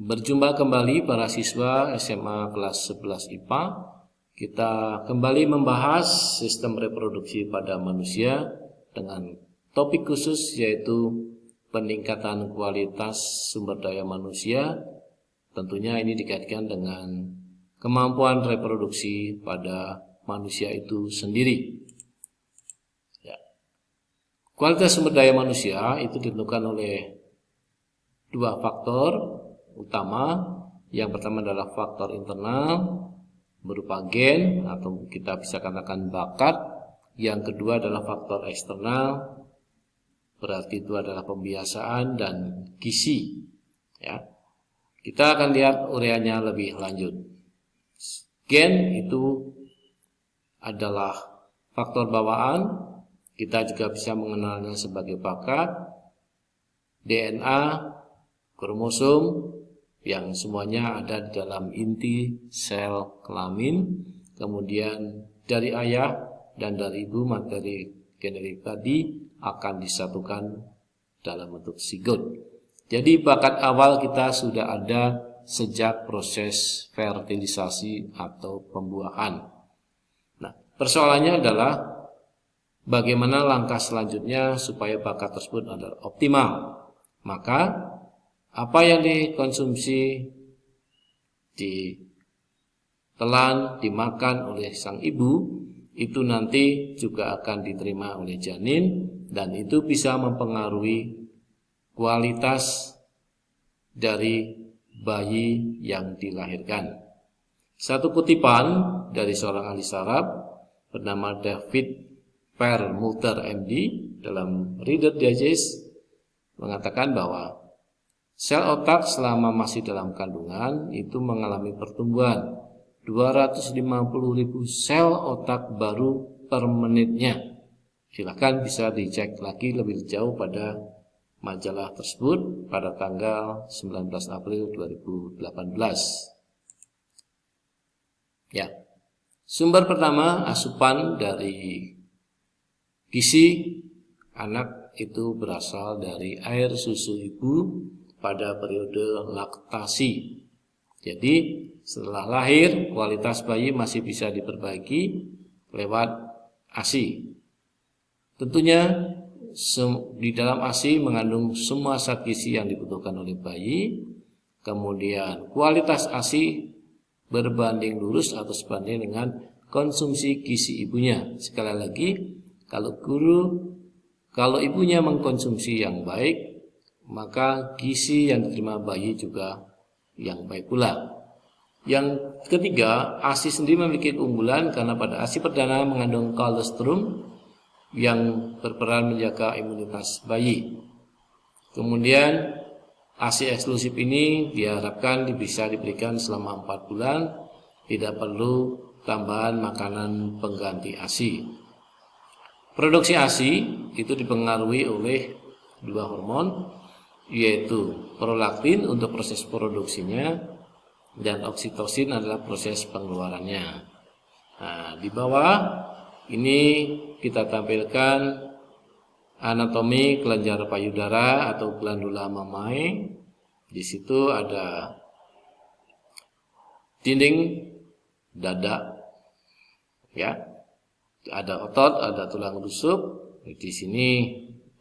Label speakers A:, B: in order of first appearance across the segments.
A: Berjumpa kembali para siswa SMA kelas 11 IPA. Kita kembali membahas sistem reproduksi pada manusia dengan topik khusus yaitu peningkatan kualitas sumber daya manusia. Tentunya ini dikaitkan dengan kemampuan reproduksi pada manusia itu sendiri. Kualitas sumber daya manusia itu ditentukan oleh dua faktor utama. Yang pertama adalah faktor internal berupa gen atau kita bisa katakan bakat. Yang kedua adalah faktor eksternal, berarti itu adalah pembiasaan dan gizi. Ya. Kita akan lihat uraiannya lebih lanjut. Gen itu adalah faktor bawaan. Kita juga bisa mengenalnya sebagai bakat, DNA, kromosom yang semuanya ada di dalam inti sel kelamin. Kemudian dari ayah dan dari ibu materi genetik tadi akan disatukan dalam bentuk zigot. Jadi bakat awal kita sudah ada sejak proses fertilisasi atau pembuahan. Nah, persoalannya adalah bagaimana langkah selanjutnya supaya bakat tersebut adalah optimal. Maka apa yang dikonsumsi, ditelan, dimakan oleh sang ibu itu nanti juga akan diterima oleh janin dan itu bisa mempengaruhi kualitas dari bayi yang dilahirkan. Satu kutipan dari seorang ahli saraf bernama David Perlmutter MD dalam Reader Digest mengatakan bahwa sel otak selama masih dalam kandungan itu mengalami pertumbuhan 250.000 sel otak baru per menitnya. Silakan bisa dicek lagi lebih jauh pada majalah tersebut pada tanggal 19 April 2018. Ya. Sumber pertama asupan dari gizi anak itu berasal dari air susu ibu pada periode laktasi. Jadi setelah lahir kualitas bayi masih bisa diperbaiki lewat ASI. Tentunya di dalam ASI mengandung semua zat gizi yang dibutuhkan oleh bayi. Kemudian kualitas ASI berbanding lurus atau sebanding dengan konsumsi gizi ibunya. Sekali lagi, kalau ibunya mengkonsumsi yang baik, maka gizi yang diterima bayi juga yang baik pula. Yang ketiga, ASI sendiri memiliki keunggulan karena pada ASI perdana mengandung kolostrum yang berperan menjaga imunitas bayi. Kemudian ASI eksklusif ini diharapkan bisa diberikan selama 4 bulan, tidak perlu tambahan makanan pengganti ASI. Produksi ASI itu dipengaruhi oleh dua hormon, yaitu prolaktin untuk proses produksinya dan oksitosin adalah proses pengeluarannya. Nah, di bawah ini kita tampilkan anatomi kelenjar payudara atau glandula mamae. Di situ ada dinding dada, ya. Ada otot, ada tulang rusuk. Di sini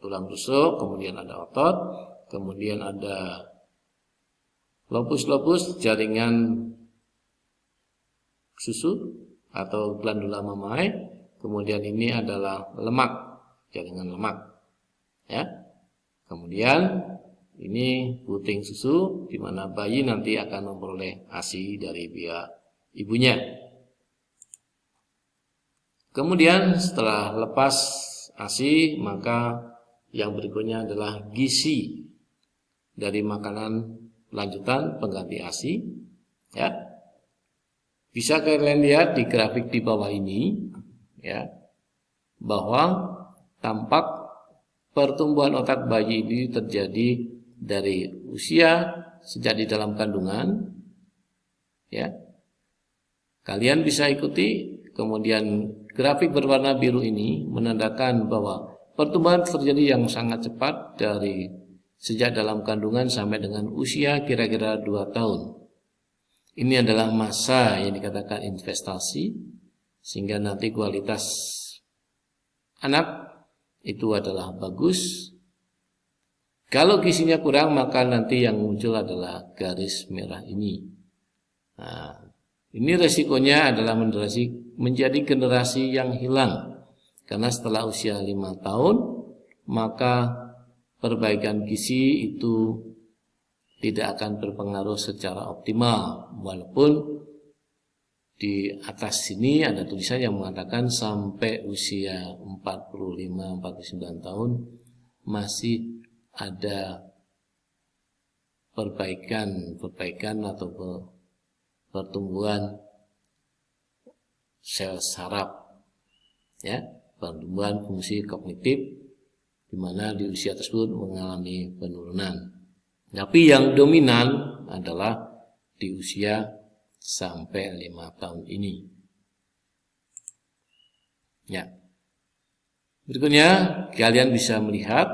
A: tulang rusuk, kemudian ada otot, kemudian ada lobus-lobus jaringan susu atau glandula mamae. Kemudian ini adalah lemak, jaringan lemak. Ya. Kemudian ini puting susu di mana bayi nanti akan memperoleh ASI dari pihak ibunya. Kemudian setelah lepas ASI, maka yang berikutnya adalah gizi dari makanan lanjutan pengganti ASI. Ya. Bisa kalian lihat di grafik di bawah ini, ya, bahwa tampak pertumbuhan otak bayi ini terjadi dari usia sejak di dalam kandungan. Ya. Kalian bisa ikuti. Kemudian grafik berwarna biru ini menandakan bahwa pertumbuhan terjadi yang sangat cepat dari sejak dalam kandungan sampai dengan usia kira-kira 2 tahun. Ini adalah masa yang dikatakan investasi, sehingga nanti kualitas anak itu adalah bagus. Kalau gizinya kurang, maka nanti yang muncul adalah garis merah ini. Nah, ini resikonya adalah menjadi generasi yang hilang. Karena setelah usia 5 tahun, maka perbaikan gizi itu tidak akan berpengaruh secara optimal, walaupun di atas sini ada tulisan yang mengatakan sampai usia 45-49 tahun masih ada perbaikan atau pertumbuhan sel saraf, ya, pertumbuhan fungsi kognitif, di mana di usia tersebut mengalami penurunan. Tapi yang dominan adalah di usia sampai 5 tahun ini. Ya. Berikutnya kalian bisa melihat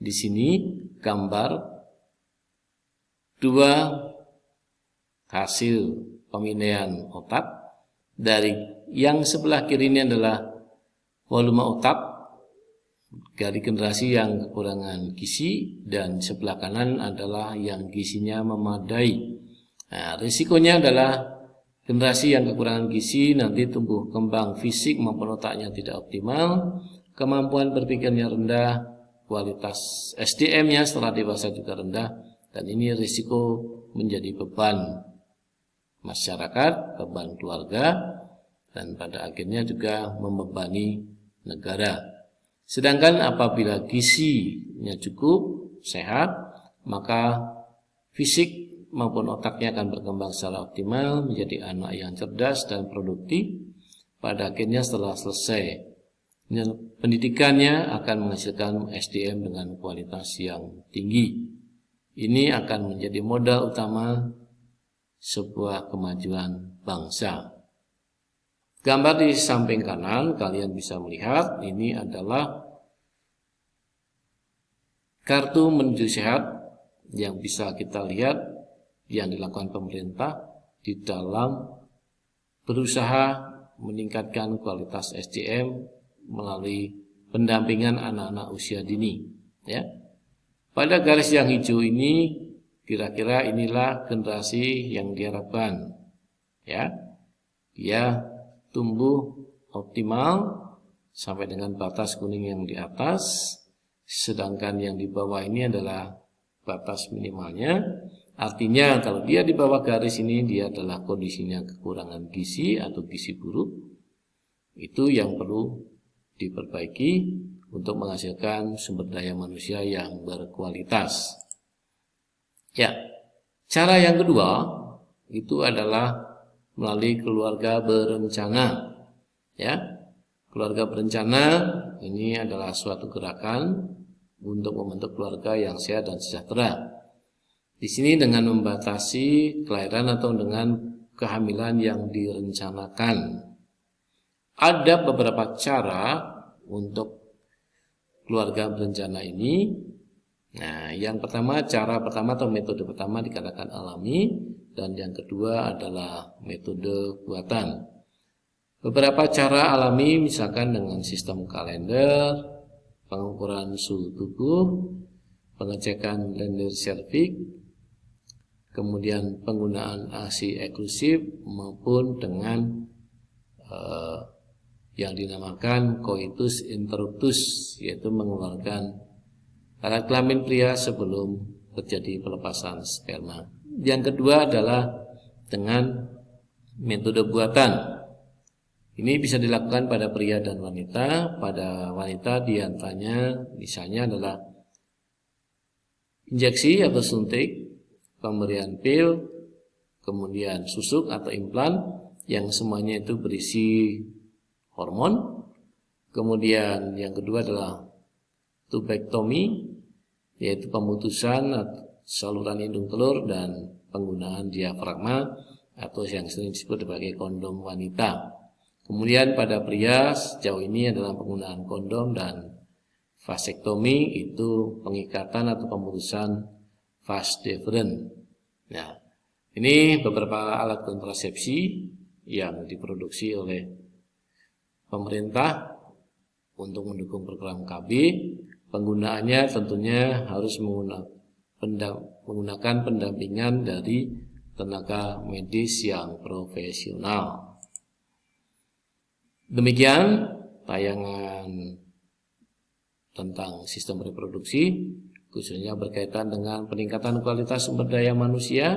A: di sini gambar 2 hasil pemindaian otak. Dari yang sebelah kiri ini adalah volume otak dari generasi yang kekurangan gizi, dan sebelah kanan adalah yang gizinya memadai. Nah, risikonya adalah generasi yang kekurangan gizi nanti tumbuh kembang fisik maupun otaknya tidak optimal, kemampuan berpikirnya rendah, kualitas SDM-nya setelah dewasa juga rendah, dan ini risiko menjadi beban masyarakat, beban keluarga, dan pada akhirnya juga membebani negara. Sedangkan apabila gizinya cukup, sehat, maka fisik maupun otaknya akan berkembang secara optimal, menjadi anak yang cerdas dan produktif. Pada akhirnya setelah selesai pendidikannya akan menghasilkan SDM dengan kualitas yang tinggi. Ini akan menjadi modal utama sebuah kemajuan bangsa. Gambar di samping kanan kalian bisa melihat ini adalah kartu menuju sehat yang bisa kita lihat yang dilakukan pemerintah di dalam berusaha meningkatkan kualitas SDM melalui pendampingan anak-anak usia dini. Ya. Pada garis yang hijau ini kira-kira inilah generasi yang diharapkan. Ya, dia tumbuh optimal sampai dengan batas kuning yang di atas, sedangkan yang di bawah ini adalah batas minimalnya. Artinya kalau dia di bawah garis ini dia adalah kondisinya kekurangan gizi atau gizi buruk. Itu yang perlu diperbaiki untuk menghasilkan sumber daya manusia yang berkualitas. Ya, cara yang kedua itu adalah melalui keluarga berencana. Ya, keluarga berencana ini adalah suatu gerakan untuk membentuk keluarga yang sehat dan sejahtera. Di sini dengan membatasi kelahiran atau dengan kehamilan yang direncanakan. Ada beberapa cara untuk keluarga berencana ini. Nah, cara pertama atau metode pertama dikatakan alami, dan yang kedua adalah metode buatan. Beberapa cara alami misalkan dengan sistem kalender, pengukuran suhu tubuh, pengecekan Lender serviks, kemudian penggunaan ASI eksklusif maupun dengan yang dinamakan coitus interruptus, yaitu mengeluarkan alat kelamin pria sebelum terjadi pelepasan sperma. Yang kedua adalah dengan metode buatan. Ini bisa dilakukan pada pria dan wanita. Pada wanita diantaranya misalnya adalah injeksi atau suntik, pemberian pil, kemudian susuk atau implan yang semuanya itu berisi hormon. Kemudian yang kedua adalah tubektomi, yaitu pemutusan saluran indung telur dan penggunaan diafragma atau yang sering disebut sebagai kondom wanita. Kemudian pada pria sejauh ini adalah penggunaan kondom dan Vasektomi itu pengikatan atau pemutusan vas deferens. Nah, ini beberapa alat kontrasepsi yang diproduksi oleh pemerintah untuk mendukung program KB. Penggunaannya tentunya harus menggunakan pendampingan dari tenaga medis yang profesional. Demikian tayangan tentang sistem reproduksi, khususnya berkaitan dengan peningkatan kualitas sumber daya manusia.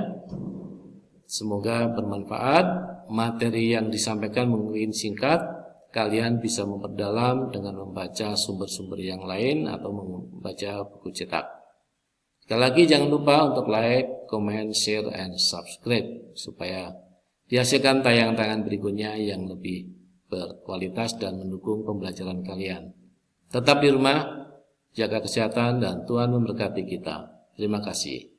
A: Semoga bermanfaat. Materi yang disampaikan mungkin singkat, kalian bisa memperdalam dengan membaca sumber-sumber yang lain atau membaca buku cetak. Sekali lagi jangan lupa untuk like, comment, share, and subscribe supaya dihasilkan tayangan-tayangan berikutnya yang lebih berkualitas dan mendukung pembelajaran kalian. Tetap di rumah, jaga kesehatan, dan Tuhan memberkati kita. Terima kasih.